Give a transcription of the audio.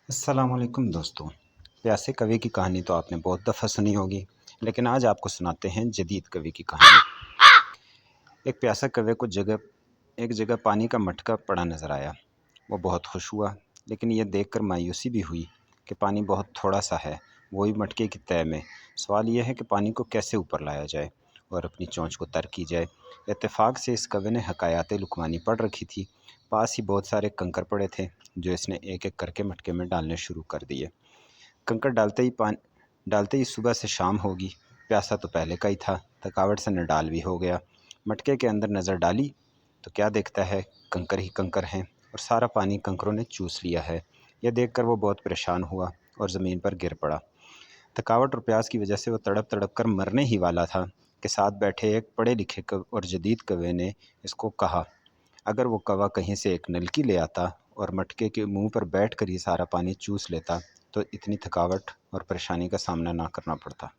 अस्सलामुअलैकुम दोस्तों। प्यासे कवि की कहानी तो आपने बहुत दफ़ा सुनी होगी, लेकिन आज आपको सुनाते हैं जदीद कवि की कहानी। एक प्यासा कवि को एक जगह पानी का मटका पड़ा नज़र आया। वो बहुत खुश हुआ, लेकिन यह देखकर मायूसी भी हुई कि पानी बहुत थोड़ा सा है, वही मटके की तय में। सवाल यह है कि पानी को कैसे ऊपर लाया जाए और अपनी चोंच को तर की जाए। इत्तेफाक से इस कवि ने हकायात लुकमानी पढ़ रखी थी। पास ही बहुत सारे कंकर पड़े थे, जो इसने एक एक करके मटके में डालने शुरू कर दिए। कंकड़ डालते ही सुबह से शाम होगी। प्यासा तो पहले का ही था, थकावट से नडाल भी हो गया। मटके के अंदर नज़र डाली तो क्या देखता है, कंकर ही कंकर हैं और सारा पानी कंकरों ने चूस लिया है। यह देखकर वो बहुत परेशान हुआ और ज़मीन पर गिर पड़ा। थकावट और प्यास की वजह से वो तड़प तड़प कर मरने ही वाला था कि साथ बैठे एक पढ़े लिखे और जदीद कवि ने इसको कहा, अगर वो कौवा कहीं से एक नलकी ले आता और मटके के मुंह पर बैठ कर ही सारा पानी चूस लेता तो इतनी थकावट और परेशानी का सामना ना करना पड़ता।